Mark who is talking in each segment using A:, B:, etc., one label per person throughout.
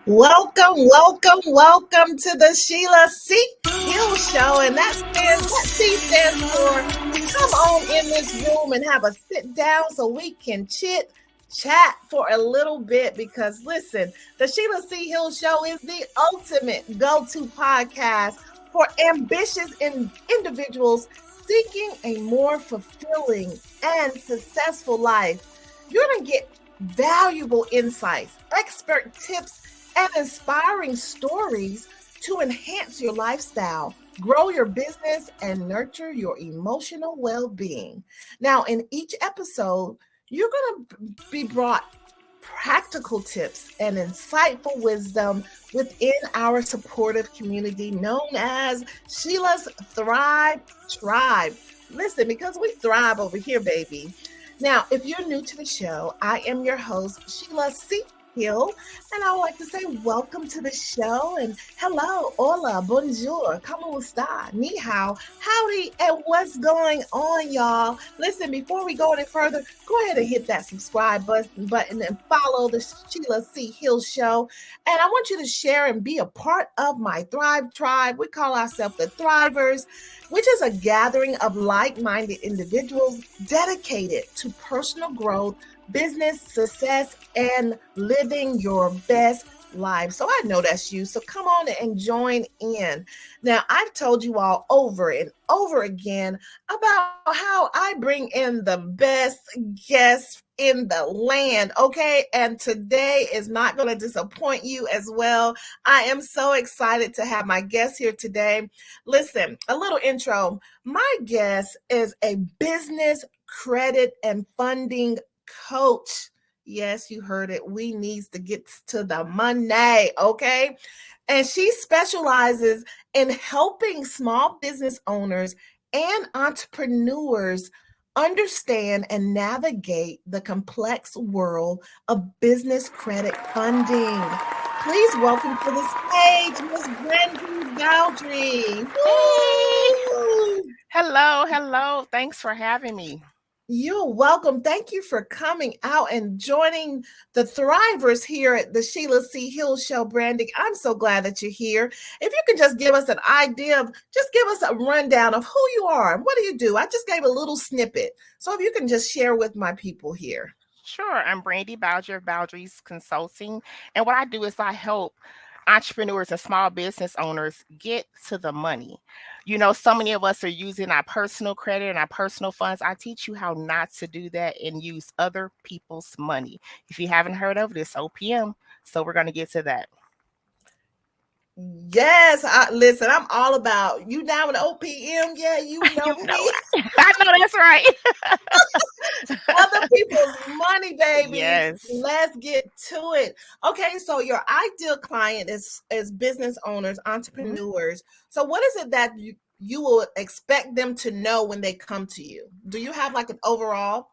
A: Welcome to the Sheila C. Hill Show. And that C stands for come on in this room and have a sit down so we can chat for a little bit. Because listen, the Sheila C. Hill Show is the ultimate go to podcast for ambitious individuals seeking a more fulfilling and successful life. You're going to get valuable insights, expert tips, and inspiring stories to enhance your lifestyle, grow your business, and nurture your emotional well being. Now, in each episode, you're going to be brought practical tips and insightful wisdom within our supportive community known as Sheila's Thrive Tribe. Listen, because we thrive over here, baby. Now, if you're new to the show, I am your host, Sheila C. Hill, and I would like to say welcome to the show and hello, hola, bonjour, como está, ni hao, howdy, and what's going on, y'all? Listen, before we go any further, go ahead and hit that subscribe button and follow the Sheila C. Hill Show. And I want you to share and be a part of my Thrive Tribe. We call ourselves the Thrivers, which is a gathering of like-minded individuals dedicated to personal growth, business success, and living your best life. So I know that's you. So come on and join in. Now, I've told you all over and over again about how I bring in the best guests in the land, okay? And today is not going to disappoint you as well. I am so excited to have my guest here today. Listen, a little intro. My guest is a business credit and funding coach. Yes, you heard it. We needs to get to the money, okay? And she specializes in helping small business owners and entrepreneurs understand and navigate the complex world of business credit funding. Please welcome to the stage Miss Brandy Bowdry.
B: Hey, hello. Thanks for having me.
A: You're welcome. Thank you for coming out and joining the Thrivers here at the Sheila C. Hill Show, Brandy. I'm so glad that you're here. If you can just give us an idea of, just give us a rundown of who you are and what do you do? I just gave a little snippet. So if you can just share with my people here.
B: Sure, I'm Brandy Bowdry of Bowdry's Consulting. And what I do is I help entrepreneurs and small business owners get to the money. So many of us are using our personal credit and our personal funds. I teach you how not to do that and use other people's money. If you haven't heard of this, OPM. So we're going to get to that.
A: Yes, listen, I'm all about you down with OPM. Yeah, you
B: You
A: know
B: know,
A: me.
B: I know that's right.
A: Other people's money, baby.
B: Yes.
A: Let's get to it. Okay, so your ideal client is business owners, entrepreneurs. So what is it that you will expect them to know when they come to you? Do you have like an overall?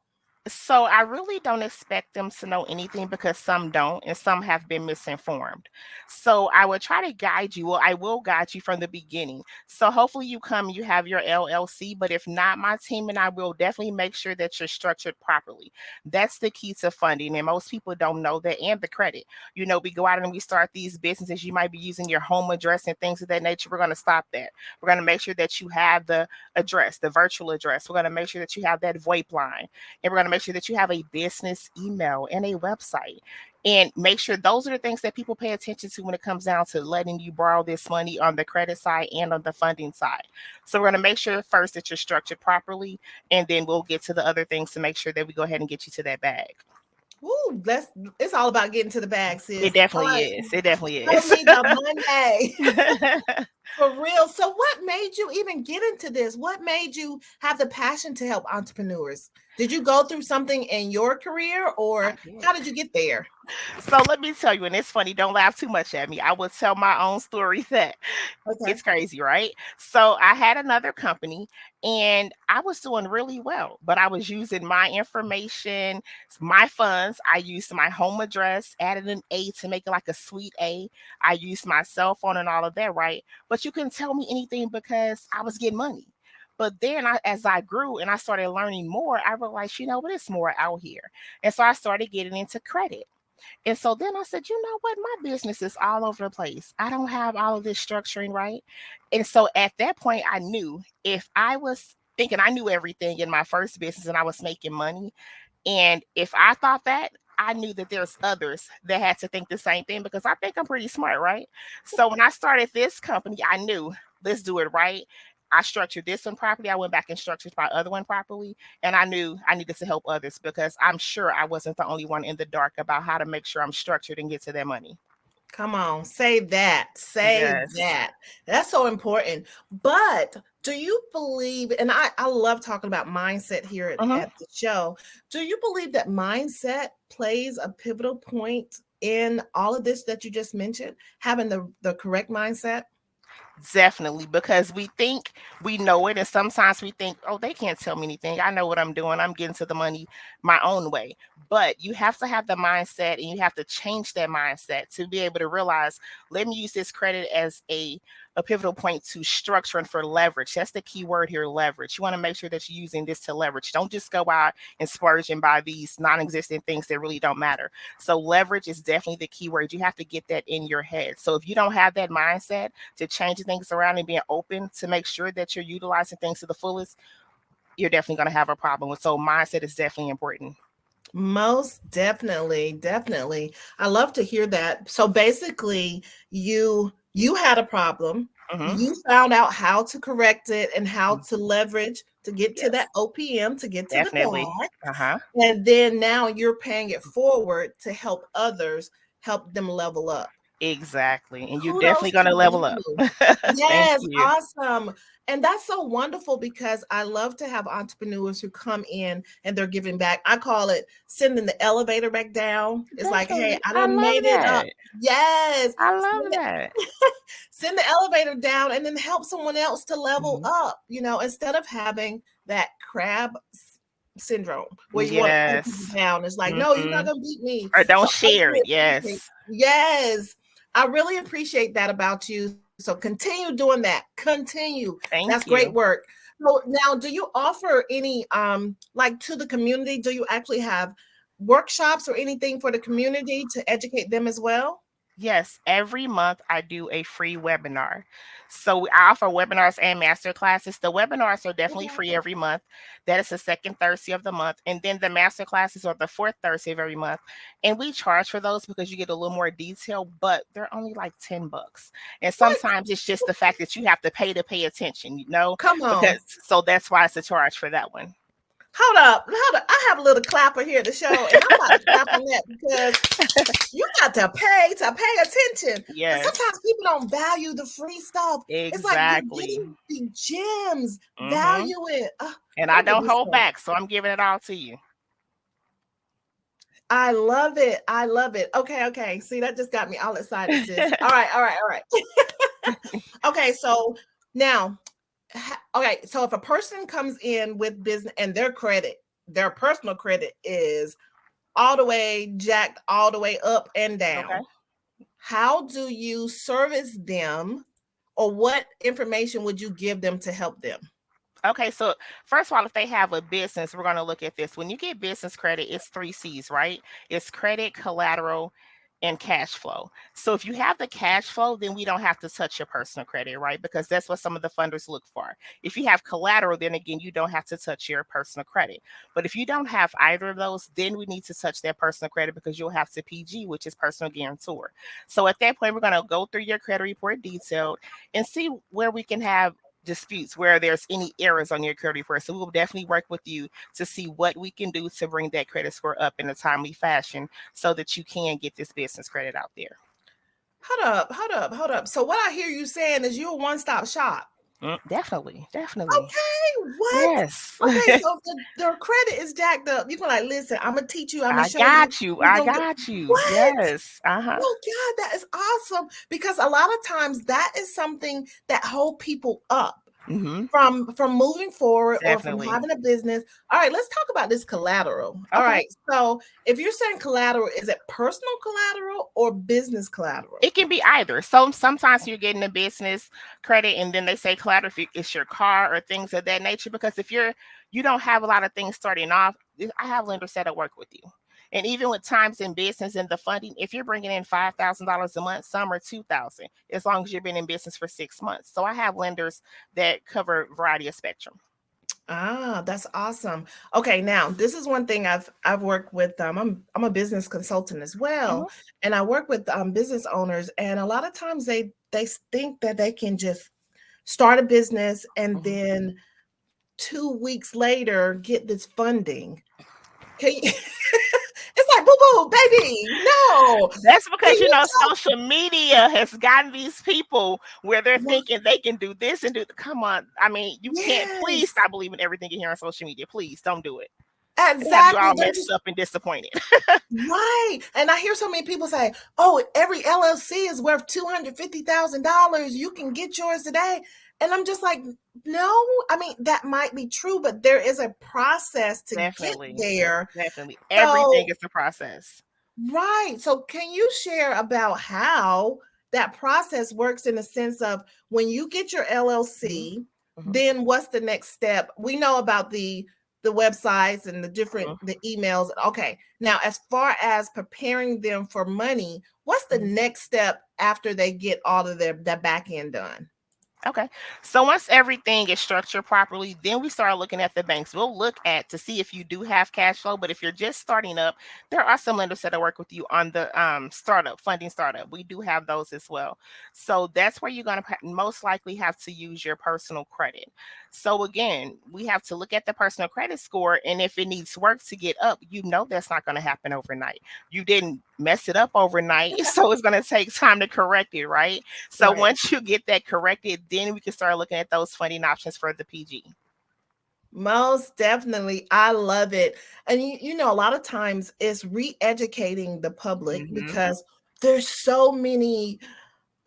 B: So I really don't expect them to know anything because some don't and some have been misinformed. So I will try to guide you. Well, I will guide you from the beginning. So hopefully you come, you have your LLC, but if not, my team and I will definitely make sure that you're structured properly. That's the key to funding. And most people don't know that and the credit. We go out and we start these businesses. You might be using your home address and things of that nature. We're going to stop that. We're going to make sure that you have the address, the virtual address. We're going to make sure that you have that VoIP line, and we're going to make sure that you have a business email and a website, and make sure those are the things that people pay attention to when it comes down to letting you borrow this money on the credit side and on the funding side. So we're going to make sure first that you're structured properly, and then we'll get to the other things to make sure that we go ahead and get you to that bag.
A: Ooh, it's all about getting to the bag,
B: It
A: sis. All
B: definitely
A: right.
B: is. It definitely
A: Show
B: is.
A: me the money. For real. So what made you even get into this? What made you have the passion to help entrepreneurs? Did you go through something in your career or
B: I did.
A: how did you get there?
B: So let me tell you, and it's funny, don't laugh too much at me. I will tell my own story that
A: Okay.
B: it's crazy, right? So I had another company and I was doing really well, but I was using my information, my funds. I used my home address, added an A to make it like a sweet A. I used my cell phone and all of that, right? But you couldn't tell me anything because I was getting money. But then as I grew and I started learning more, I realized, what, it's more out here. And so I started getting into credit. And so then I said, you know what? My business is all over the place. I don't have all of this structuring right. And so at that point, I knew if I was thinking I knew everything in my first business and I was making money, and if I thought that, I knew that there's others that had to think the same thing because I think I'm pretty smart, right? So when I started this company, I knew let's do it right. I structured this one properly. I went back and structured my other one properly. And I knew I needed to help others because I'm sure I wasn't the only one in the dark about how to make sure I'm structured and get to that money.
A: Come on, say that. Say
B: Yes.
A: that. That's so important. But do you believe, and I love talking about mindset here
B: Hmm.
A: at the show. Do you believe that mindset plays a pivotal point in all of this that you just mentioned? Having the correct mindset?
B: Definitely, because we think we know it, and sometimes we think, oh, they can't tell me anything. I know what I'm doing. I'm getting to the money my own way. But you have to have the mindset, and you have to change that mindset to be able to realize, let me use this credit as a pivotal point to structure and for leverage. That's the key word here, leverage. You want to make sure that you're using this to leverage. Don't just go out and splurge and buy these non-existent things that really don't matter. So leverage is definitely the key word. You have to get that in your head. So if you don't have that mindset to change things around and being open to make sure that you're utilizing things to the fullest, you're definitely going to have a problem. So mindset is definitely important.
A: Most definitely, definitely. I love to hear that. So basically, you had a problem.
B: Hmm.
A: You found out how to correct it and how to leverage to get to that
B: Yes,
A: OPM, to get to the
B: definitely.
A: bag.
B: Uh-huh.
A: And then now you're paying it forward to help others, help them level up.
B: Exactly. And you're
A: Kudos
B: definitely going
A: to
B: to level up.
A: you.
B: Thank
A: Yes,
B: you.
A: awesome. And that's so wonderful because I love to have entrepreneurs who come in and they're giving back. I call it sending the elevator back down. It's like, hey,
B: Definitely.
A: I
B: I
A: done
B: love
A: made it up.
B: that.
A: Yes.
B: I
A: Send
B: love
A: the,
B: that.
A: send the elevator down and then help someone else to level
B: Hmm.
A: up, instead of having that syndrome where you want to pull people
B: Yes.
A: down. It's like, no, you're not
B: Hmm.
A: going to beat me.
B: Or
A: So
B: don't
A: I
B: share
A: really
B: it.
A: appreciate,
B: Yes.
A: yes, I really appreciate that about you. So continue doing that. Continue. That's
B: Thank
A: great
B: you.
A: work. So now, do you offer any like to the community? Do you actually have workshops or anything for the community to educate them as well?
B: Yes, every month I do a free webinar. So I offer webinars and master classes. The webinars are definitely
A: Okay.
B: free every month. That is the second Thursday of the month. And then the master classes are the fourth Thursday of every month. And we charge for those because you get a little more detail, but they're only like $10. And
A: What?
B: sometimes it's just the fact that you have to pay attention,
A: Come
B: because
A: on.
B: so that's why it's a charge for that one.
A: Hold up. Hold up. I have a little clapper here at the show, and I'm about to clap on that because you got to pay attention because
B: Yes,
A: sometimes people don't value the free stuff. It's like you're
B: exactly.
A: getting the gems.
B: Hmm.
A: Value it.
B: And I
A: Don't get
B: don't
A: me
B: hold
A: started.
B: back, so I'm giving it all to you.
A: I love it. I love it. Okay, okay. See, that just got me all excited, sis. All right, all right, all right. Okay, so now, okay, so if a person comes in with business and their personal credit is all the way jacked, all the way up and
B: Okay.
A: down, how do you service them, or what information would you give them to help them?
B: Okay, so first of all, if they have a business, we're going to look at this. When you get business credit, it's three C's, right? It's credit, collateral, and cash flow. So if you have the cash flow, then we don't have to touch your personal credit, right? Because that's what some of the funders look for. If you have collateral, then again, you don't have to touch your personal credit. But if you don't have either of those, then we need to touch that personal credit because you'll have to PG, which is personal guarantor. So at that point, we're going to go through your credit report detailed and see where we can have disputes, where there's any errors on your credit report. So we will definitely work with you to see what we can do to bring that credit score up in a timely fashion so that you can get this business credit out there.
A: Hold up, hold up, hold up. So what I hear you saying is you're a one-stop shop.
B: Definitely, definitely.
A: Okay, what?
B: Yes.
A: Okay, so the credit is jacked up. You're like, listen, I'm gonna teach you, I'm gonna
B: I
A: show you.
B: got you.
A: You're
B: I
A: gonna get
B: got you.
A: what?
B: Yes. Uh-huh.
A: Oh God, that is awesome. Because a lot of times that is something that hold people up
B: Hmm.
A: from moving forward or from
B: Definitely.
A: having a business. All right, let's talk about this collateral. All
B: Okay.
A: right. So if you're saying collateral, is it personal collateral or business collateral?
B: It can be either. So sometimes you're getting a business credit and then they say collateral if it's your car or things of that nature. Because if you don't have a lot of things starting off, I have lenders that'll work with you. And even with times in business and the funding, if you're bringing in $5,000 a month, some are 2,000, as long as you've been in business for 6 months. So I have lenders that cover a variety of spectrum.
A: Ah, that's awesome. Okay, now this is one thing I've worked with. I'm a business consultant as well,
B: Hmm.
A: and I work with business owners, and a lot of times they think that they can just start a business and
B: Hmm.
A: then 2 weeks later get this funding. Can you, it's like boo boo baby, no.
B: That's
A: Can
B: because,
A: you talk?
B: social media has gotten these people where they're
A: Right.
B: thinking they can do this and do. Come on, I mean, you can't. Please
A: Yes,
B: stop believing everything you hear on social media. Please don't do it. It'll have you
A: exactly.
B: all
A: They're
B: messed
A: just
B: up and disappointed.
A: right. And I hear so many people say, "Oh, every LLC is worth $250,000. You can get yours today." And I'm just like, "No, I mean that might be true, but there is a process to get
B: Definitely,
A: there."
B: definitely. Everything
A: So,
B: is a process.
A: right. So, can you share about how that process works in the sense of when you get your
B: Hmm.
A: LLC,
B: Hmm.
A: then what's the next step? We know about the websites and
B: Hmm.
A: the emails. Okay. Now, as far as preparing them for money, what's the
B: Hmm.
A: next step after they get all of that back end done?
B: Okay. So once everything is structured properly, then we start looking at the banks. We'll look at to see if you do have cash flow. But if you're just starting up, there are some lenders that work with you on the startup funding startup. We do have those as well. So that's where you're going to most likely have to use your personal credit. So again, we have to look at the personal credit score, and if it needs work to get up, that's not going to happen overnight. You didn't mess it up overnight, so it's going to take time to correct it, right? So
A: Right.
B: once you get that corrected, then we can start looking at those funding options for the PG.
A: Most definitely. I love it. And a lot of times it's re-educating the public
B: Hmm.
A: because there's so many.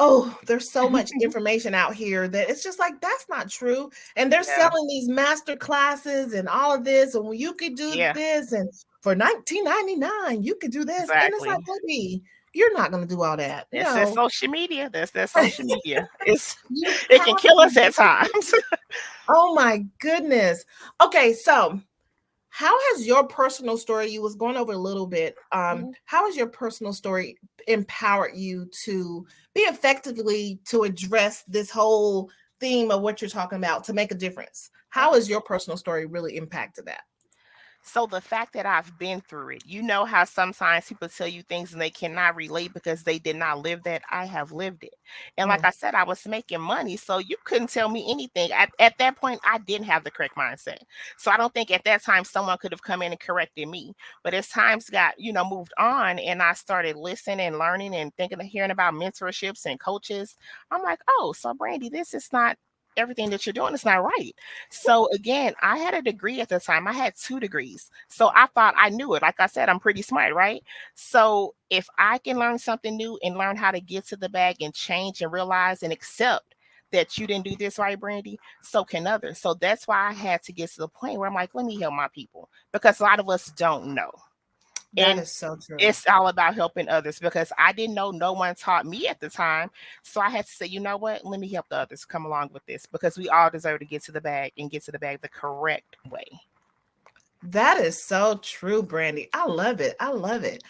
A: Oh, there's so much information out here that it's just like that's not true. And they're
B: Yeah,
A: selling these master classes and all of this, and you could do
B: yeah,
A: this, and for 19.99, you could do this. And it's like,
B: exactly.
A: baby, you're not gonna do all that.
B: That's that
A: No,
B: social media. That's that social media.
A: you
B: It
A: have
B: can kill
A: to
B: us at
A: get it.
B: times.
A: Oh my goodness. Okay, so how has your personal story, you was going over a little bit,
B: Mhm.
A: how has your personal story empowered you to be effectively to address this whole theme of what you're talking about to make a difference? How
B: Okay.
A: has your personal story really impacted that?
B: So the fact that I've been through it, how sometimes people tell you things and they cannot relate because they did not live that. I have lived it. And like
A: Mm,
B: I said, I was making money. So you couldn't tell me anything. At that point, I didn't have the correct mindset. So I don't think at that time someone could have come in and corrected me. But as times got, moved on and I started listening and learning and thinking and hearing about mentorships and coaches, I'm like, oh, so Brandy, this is not everything that you're doing is not right. So again, I had a degree at the time. I had 2 degrees. So I thought I knew it. Like I said, I'm pretty smart, right? So if I can learn something new and learn how to get to the bag and change and realize and accept that you didn't do this right, Brandy, so can others. So that's why I had to get to the point where I'm like, let me help my people because a lot of us don't know.
A: that
B: And
A: is so true.
B: it's all about helping others because I didn't know, no one taught me at the time. So I had to say, you know what? Let me help the others come along with this because we all deserve to get to the bag and get to the bag the correct way.
A: That is so true, Brandy. I love it. I love it.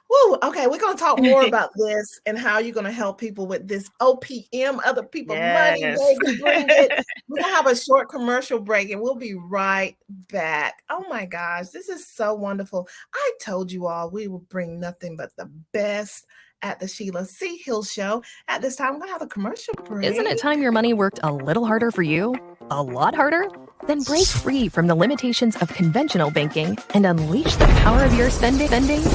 A: Woo, okay, we're going to talk more about this and how you're going to help people with this OPM, other people money,
B: Yes.
A: baby, bring it. We're going to have a short commercial break and we'll be right back. Oh my gosh, this is so wonderful. I told you all we will bring nothing but the best at the Sheila C. Hill Show. At this time, we're going to have a commercial break.
C: Isn't it time your money worked a little harder for you? A lot harder? Then break free from the limitations of conventional banking and unleash the power of your spending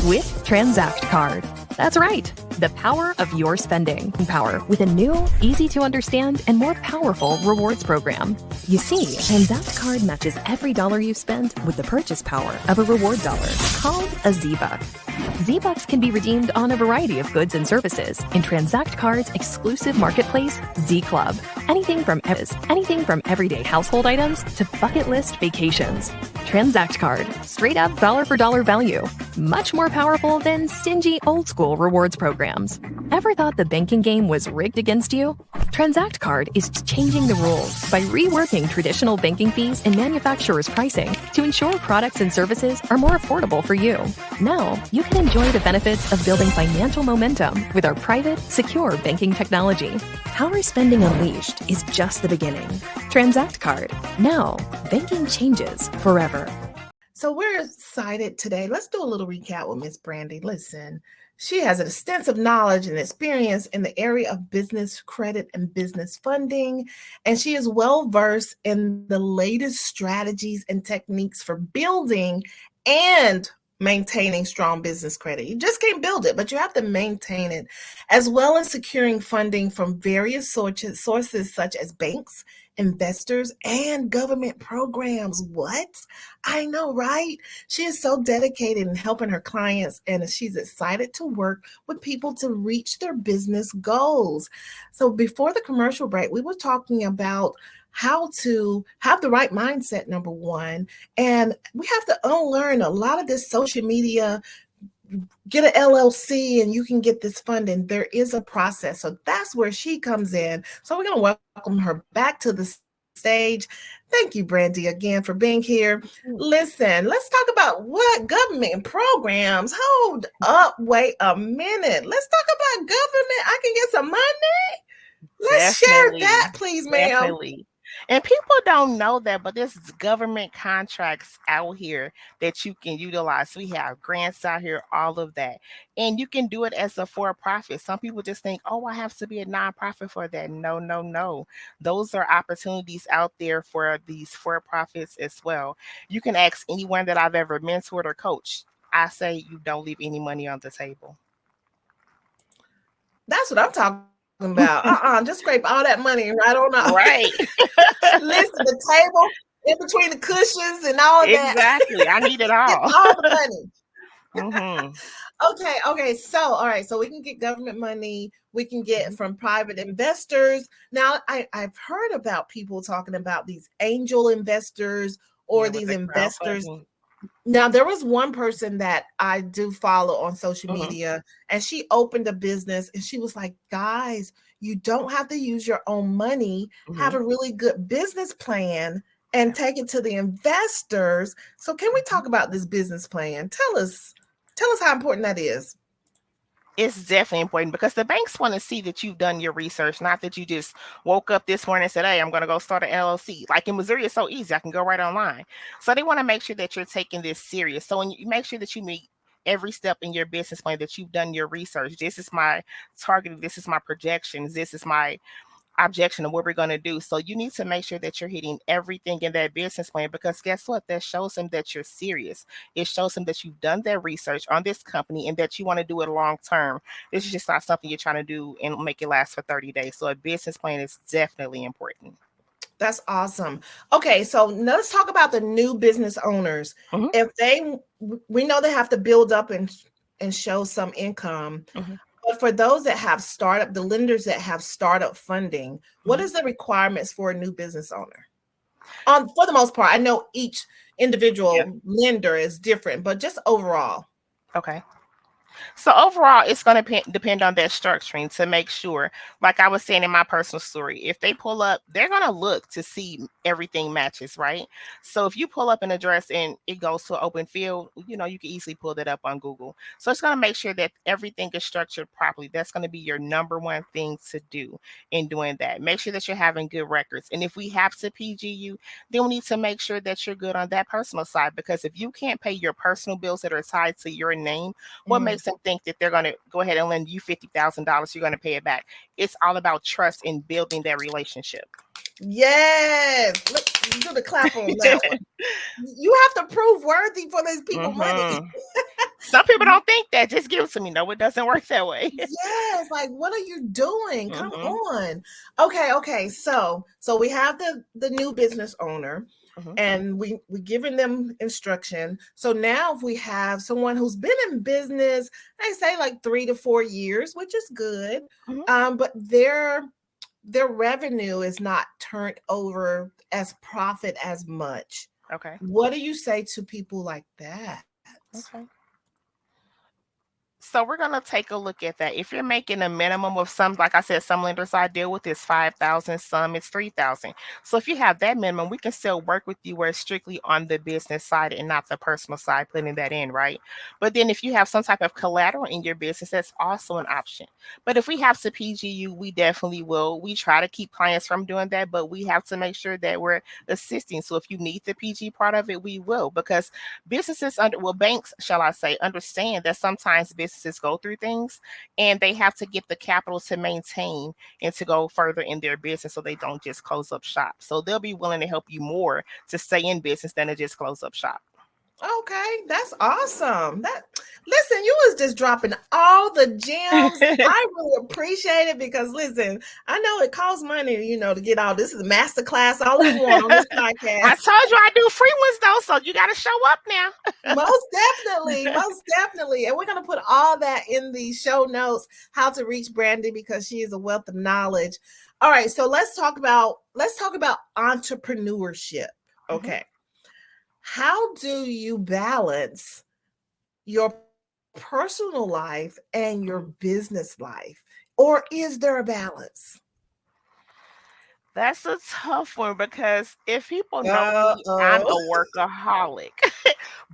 C: with Transact Card. That's right, the power of your spending power with a new, easy to understand, and more powerful rewards program. You see, Transact Card matches every dollar you spend with the purchase power of a reward dollar called a Z-Buck. Z-Bucks can be redeemed on a variety of goods and services in Transact Card's exclusive marketplace, Z-Club. Anything from everyday household items to bucket list vacations. Transact Card, straight up dollar for dollar value. Much more powerful than stingy old school rewards programs. Ever thought the banking game was rigged against you? Transact Card is changing the rules by reworking traditional banking fees and manufacturer's pricing to ensure products and services are more affordable for you. Now, you can enjoy the benefits of building financial momentum with our private, secure banking technology. Power Spending Unleashed is just the beginning. Transact Card. Now, banking changes forever.
A: So we're excited today. Let's do a little recap with Miss Brandy. Listen, she has an extensive knowledge and experience in the area of business credit and business funding, and she is well versed in the latest strategies and techniques for building and maintaining strong business credit. You just can't build it, but you have to maintain it, as well as securing funding from various sources such as banks, investors, and government programs. What? I know, right? She is so dedicated in helping her clients, and she's excited to work with people to reach their business goals. So before the commercial break, we were talking about how to have the right mindset, number one, and we have to unlearn a lot of this social media. Get an LLC and you can get this funding. There is a process. So that's where she comes in. So we're going to welcome her back to the stage. Thank you, Brandy, again for being here. Listen, let's talk about what government programs. Hold up, wait a minute. Let's talk about government. I can get some money. Let's share that, please, ma'am.
B: Definitely. And people don't know that, but there's government contracts out here that you can utilize. We have grants out here, all of that. And you can do it as a for-profit. Some people just think, oh, I have to be a nonprofit for that. No, no, no. Those are opportunities out there for these for-profits as well. You can ask anyone that I've ever mentored or coached. I say you don't leave any money on the table.
A: That's what I'm talking about. Just scrape all that money right on out.
B: Right.
A: Listen, the table in between the cushions and all of that.
B: Exactly. I need it all.
A: Get all the money.
B: Mm-hmm.
A: Okay. So, all right. So we can get government money. We can get from private investors. Now, I've heard about people talking about these angel investors or these investors. Now, there was one person that I do follow on social media, and she opened a business, and she was like, guys, you don't have to use your own money. Have a really good business plan and take it to the investors. So can we talk about this business plan? Tell us how important that is.
B: It's definitely important because the banks want to see that you've done your research, not that you just woke up this morning and said, hey, I'm going to go start an LLC. Like in Missouri, it's so easy. I can go right online. So they want to make sure that you're taking this serious. So when you make sure that you meet every step in your business plan, that you've done your research. This is my target. This is my projections. This is my objection of what we're going to do. So you need to make sure that you're hitting everything in that business plan, because guess what? That shows them that you're serious. It shows them that you've done that research on this company and that you want to do it long term. This is just not something you're trying to do and make it last for 30 days. So a business plan is definitely important.
A: That's awesome. Okay, so let's talk about the new business owners. If we know they have to build up and show some income. But for those that have the lenders that have startup funding, what is the requirements for a new business owner? For the most part, I know each individual lender is different, but just overall.
B: Okay. So overall, it's going to depend on their structuring to make sure, like I was saying in my personal story, if they pull up, they're going to look to see everything matches, right? So if you pull up an address and it goes to an open field, you can easily pull that up on Google. So it's going to make sure that everything is structured properly. That's going to be your number one thing to do in doing that. Make sure that you're having good records. And if we have to PG you, then we need to make sure that you're good on that personal side, because if you can't pay your personal bills that are tied to your name, what makes them think that they're going to go ahead and lend you $50,000, you're going to pay it back? It's all about trust in building that relationship.
A: Yes. Look, do the clap on that one. You have to prove worthy for these people money.
B: Some people don't think that. Just give it to me. No, it doesn't work that way.
A: Yes. Like, what are you doing? Come on. Okay. So we have the new business owner. And we giving them instruction. So now if we have someone who's been in business, I say like 3 to 4 years, which is good. But their revenue is not turned over as profit as much.
B: Okay.
A: What do you say to people like that?
B: Okay. So we're gonna take a look at that. If you're making a minimum of some, like I said, some lenders I deal with is 5,000, some it's 3,000. So if you have that minimum, we can still work with you where it's strictly on the business side and not the personal side, putting that in, right? But then if you have some type of collateral in your business, that's also an option. But if we have to PGU, we definitely will. We try to keep clients from doing that, but we have to make sure that we're assisting. So if you need the PG part of it, we will, because businesses banks, shall I say, understand that sometimes businesses go through things and they have to get the capital to maintain and to go further in their business so they don't just close up shop. So they'll be willing to help you more to stay in business than to just close up shop.
A: Okay, that's awesome. Listen, you was just dropping all the gems. I really appreciate it because listen, I know it costs money, to get all this is a master class, all you want on this podcast.
B: I told you I do free ones though, so you got to show up now.
A: Most definitely. And we're going to put all that in the show notes, how to reach Brandy, because she is a wealth of knowledge. All right, so let's talk about entrepreneurship. Okay. Mm-hmm. How do you balance your personal life and your business life? Or is there a balance?
B: That's a tough one, because if people know me, I'm a workaholic.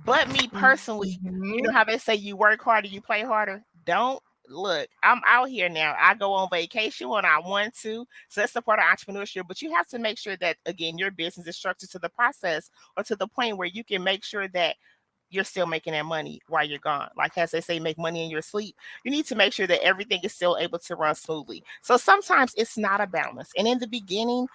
B: But me personally, you know how they say you work harder, you play harder? Don't. Look, I'm out here now. I go on vacation when I want to. So that's the part of entrepreneurship. But you have to make sure that, again, your business is structured to the process or to the point where you can make sure that you're still making that money while you're gone. Like as they say, make money in your sleep. You need to make sure that everything is still able to run smoothly. So sometimes it's not a balance. And in the beginning,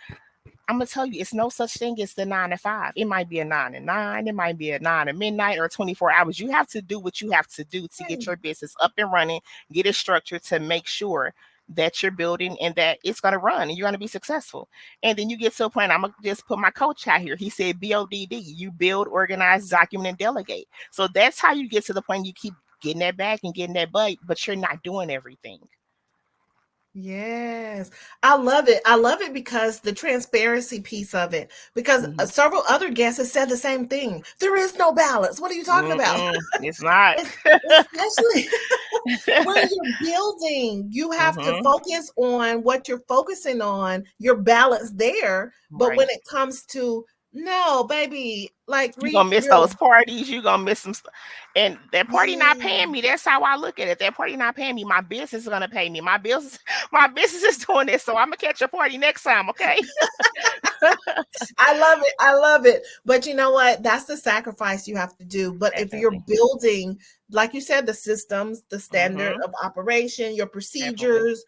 B: I'm gonna tell you, it's no such thing as the 9 to 5. It might be a 9 to 9, it might be a 9 to midnight, or 24 hours. You have to do what you have to do to get your business up and running, get it structured to make sure that you're building and that it's gonna run and you're gonna be successful. And then you get to a point, I'm gonna just put my coach out here. He said BODD, you build, organize, document, and delegate. So that's how you get to the point you keep getting that back and getting that but you're not doing everything.
A: Yes, I love it. I love it because the transparency piece of it, because several other guests have said the same thing. There is no balance. What are you talking about?
B: It's not.
A: Especially when you're building, you have to focus on what you're focusing on, your balance there. But when it comes to, no, baby, like
B: you're gonna miss those parties, you're gonna miss some stuff. And that party not paying me. That's how I look at it. That party not paying me. My business is gonna pay me. My business is doing this. So I'm gonna catch a party next time, okay?
A: I love it. But you know what? That's the sacrifice you have to do. But if you're building, like you said, the systems, the standard of operation, your procedures,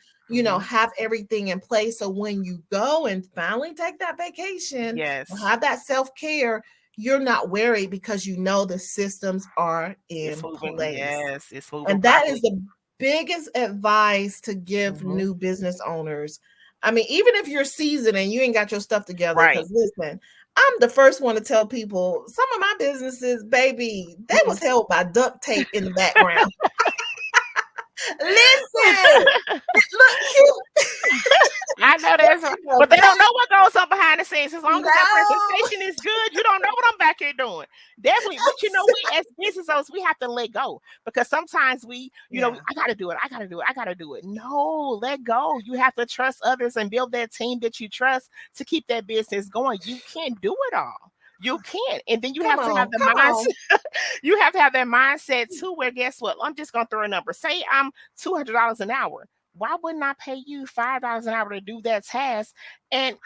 A: have everything in place. So when you go and finally take that vacation, have that self-care, you're not worried because the systems are in place.
B: Yes, it's moving.
A: And that is the biggest advice to give new business owners. I mean, even if you're seasoned and you ain't got your stuff together, because listen, I'm the first one to tell people some of my businesses, baby, they was held by duct tape in the background. Listen, look cute.
B: I know that's right. But they don't know what goes on behind the scenes. As long as that presentation is good, you don't know what I'm back here doing. Definitely. But we as business owners, we have to let go, because sometimes I gotta do it. No, let go. You have to trust others and build that team that you trust to keep that business going. You can't do it all. You can't. And then you have to have the mindset. You have to have that mindset too, where guess what? I'm just gonna throw a number. Say I'm $200 an hour. Why wouldn't I pay you $5 an hour to do that task? And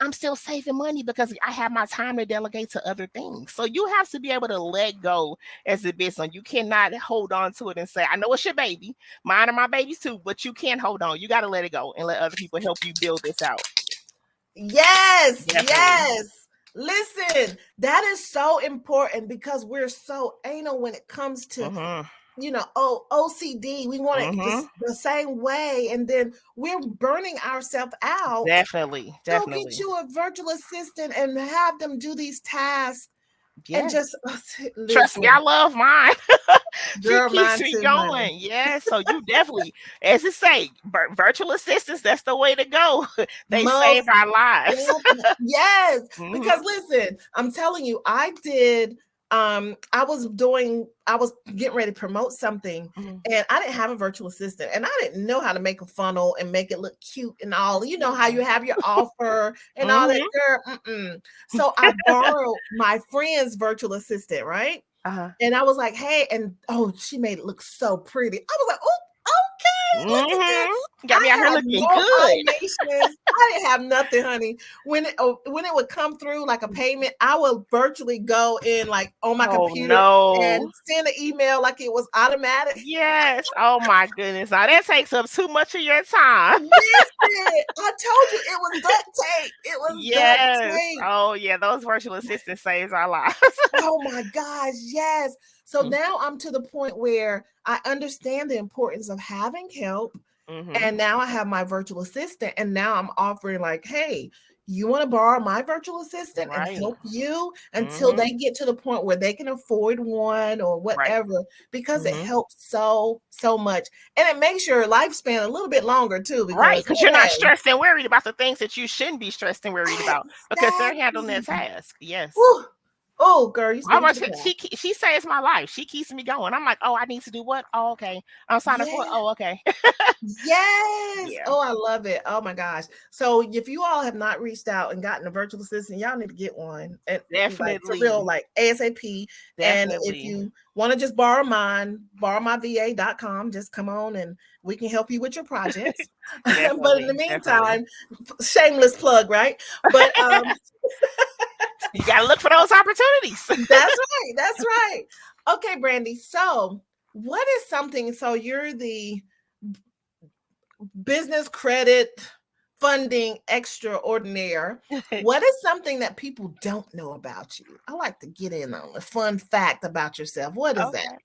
B: I'm still saving money because I have my time to delegate to other things. So you have to be able to let go as a business. You cannot hold on to it and say, I know it's your baby. Mine are my babies too, but you can't hold on. You got to let it go and let other people help you build this out.
A: Yes, definitely. Yes. Listen, that is so important because we're so anal when it comes to, OCD. We want it the same way. And then we're burning ourselves out.
B: Definitely.
A: Go get you a virtual assistant and have them do these tasks. Yes. And just
B: trust me, I love mine. She keeps me going. Yeah, so you definitely, as it say, virtual assistants, that's the way to go. They save our lives.
A: Yes, because listen, I'm telling you, I did I was getting ready to promote something, and I didn't have a virtual assistant, and I didn't know how to make a funnel and make it look cute and all. You know how you have your offer and all that, girl. So I borrowed my friend's virtual assistant, right? And I was like, hey, and she made it look so pretty. I was like, oh, okay, look at that.
B: Got me out here looking good.
A: I didn't have nothing, honey. When it would come through like a payment, I would virtually go in like on my computer and send an email like it was automatic.
B: Yes. Oh my goodness. Now that takes up too much of your time.
A: Listen, I told you it was duct tape. It was duct tape.
B: Oh yeah, those virtual assistants saves our lives.
A: Oh my gosh, yes. So now I'm to the point where I understand the importance of having help. And now I have my virtual assistant, and now I'm offering like, hey, you want to borrow my virtual assistant and help you until they get to the point where they can afford one or whatever, because it helps so much. And it makes your lifespan a little bit longer too.
B: Because you're not stressed and worried about the things that you shouldn't be stressed and worried about, because they're handling their task. Yes.
A: Woo. Oh, girl,
B: she saves my life. She keeps me going. I'm like, oh, I need to do what? Oh, okay. I'm signing for it. Oh, okay.
A: Yes. Yeah. Oh, I love it. Oh my gosh. So if you all have not reached out and gotten a virtual assistant, y'all need to get one. And
B: definitely.
A: For real, like ASAP. Definitely. And if you want to just borrow borrowmyva.com, just come on and we can help you with your projects. But in the meantime, shameless plug, right? But
B: you gotta look for those opportunities.
A: That's right. Okay, Brandy. So what is something? So you're the business credit funding extraordinaire. What is something that people don't know about you? I like to get in on a fun fact about yourself. What is that?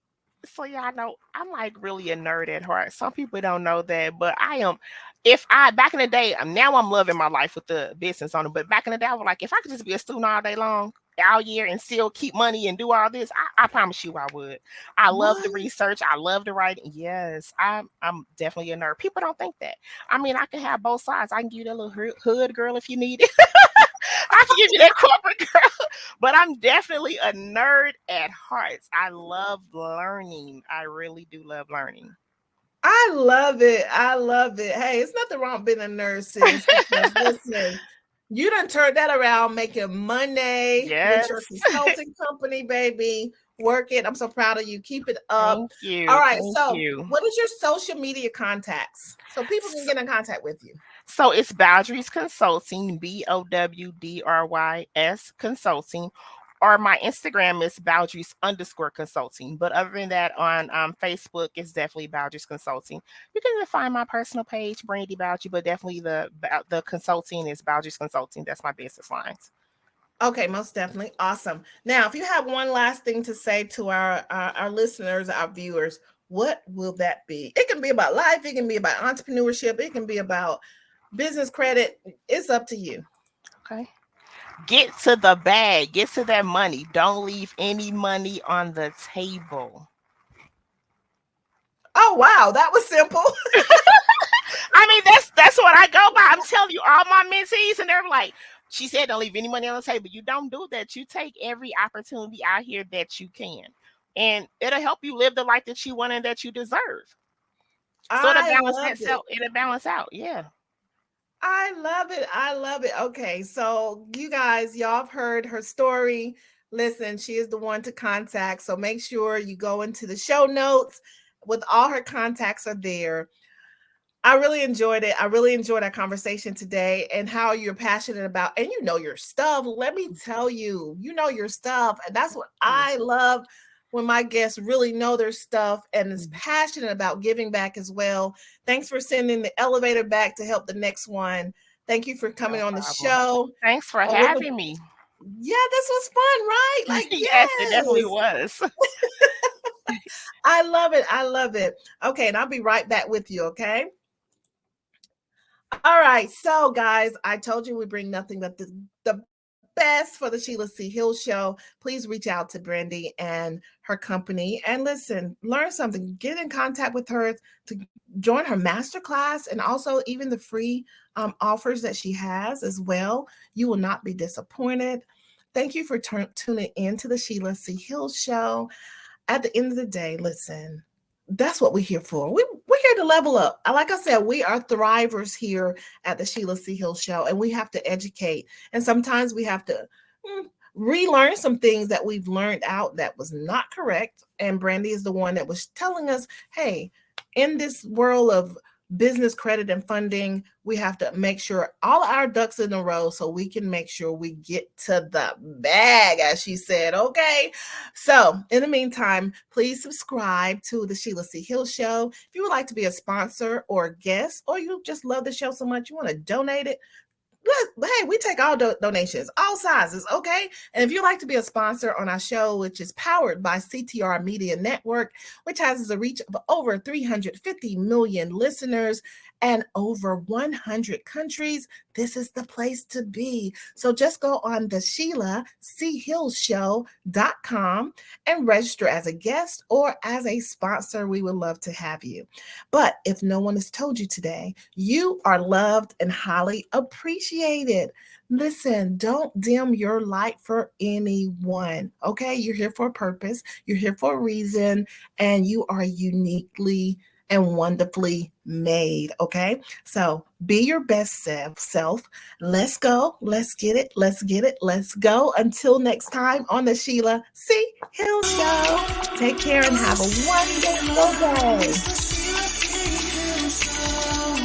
B: So yeah, I know I'm like really a nerd at heart. Some people don't know that, but I am. Back in the day, now I'm loving my life with the business on it. But back in the day, I was like, if I could just be a student all day long, all year, and still keep money and do all this, I promise you I would. I love the research. I love the writing. Yes, I'm definitely a nerd. People don't think that. I mean, I can have both sides. I can give you that little hood girl if you need it. I can give you that corporate girl, but I'm definitely a nerd at heart. I love learning. I really do love learning.
A: I love it. I love it. Hey, it's nothing wrong being a nerd, sis. Listen, you done turned that around, making money with your consulting company, baby. Work it. I'm so proud of you. Keep it up.
B: Thank you.
A: All right. What is your social media contacts so people can get in contact with you?
B: So it's Bowdry's Consulting, BOWDRYS Consulting, or my Instagram is Bowdry's_consulting. But other than that, on Facebook, it's definitely Bowdry's Consulting. You can even find my personal page, Brandy Bowdry, but definitely the consulting is Bowdry's Consulting. That's my business lines.
A: Okay, most definitely. Awesome. Now, if you have one last thing to say to our listeners, our viewers, what will that be? It can be about life. It can be about entrepreneurship. It can be about business credit. It's up to you.
B: Okay. Get to the bag. Get to that money. Don't leave any money on the table.
A: Oh, wow. That was simple.
B: I mean, that's what I go by. I'm telling you, all my mentees, and they're like, she said, don't leave any money on the table. You don't do that. You take every opportunity out here that you can. And it'll help you live the life that you want and that you deserve. So it'll balance out. Yeah.
A: I love it. I love it. Okay. So you guys, y'all have heard her story. Listen, she is the one to contact. So make sure you go into the show notes with all her contacts are there. I really enjoyed it. I really enjoyed our conversation today and how you're passionate about, and you know your stuff. Let me tell you, you know your stuff. And that's what I love, when my guests really know their stuff and is passionate about giving back as well. Thanks for sending the elevator back to help the next one. Thank you for coming on the show.
B: Thanks for having me.
A: Yeah, this was fun, right? Like,
B: yes, it definitely was.
A: I love it. I love it. Okay, and I'll be right back with you, okay? All right. So, guys, I told you we bring nothing but the best for the Sheila C. Hill Show. Please reach out to Brandy and her company and listen, learn something, get in contact with her to join her masterclass, and also even the free offers that she has as well. You will not be disappointed. Thank you for tuning in to the Sheila C. Hill Show. At the end of the day, listen, that's what we're here for. We're here to level up. Like I said, we are thrivers here at the Sheila C. Hill Show, and we have to educate. And sometimes we have to relearn some things that we've learned out that was not correct. And Brandy is the one that was telling us, hey, in this world of business credit and funding, we have to make sure all our ducks in a row so we can make sure we get to the bag, as she said. Okay. So in the meantime, please subscribe to the Sheila C. Hill Show. If you would like to be a sponsor or a guest, or you just love the show so much you want to donate it, hey, we take all donations, all sizes, okay? And if you'd like to be a sponsor on our show, which is powered by CTR Media Network, which has a reach of over 350 million listeners and over 100 countries, this is the place to be. So just go on the SheilaCHillShow.com and register as a guest or as a sponsor. We would love to have you. But if no one has told you today, you are loved and highly appreciated. Listen, don't dim your light for anyone, okay? You're here for a purpose. You're here for a reason, and you are uniquely and wonderfully made, okay? So be your best self. Let's go. Let's get it. Let's get it. Let's go. Until next time on the Sheila C. Hill Show. Take care and have a wonderful day.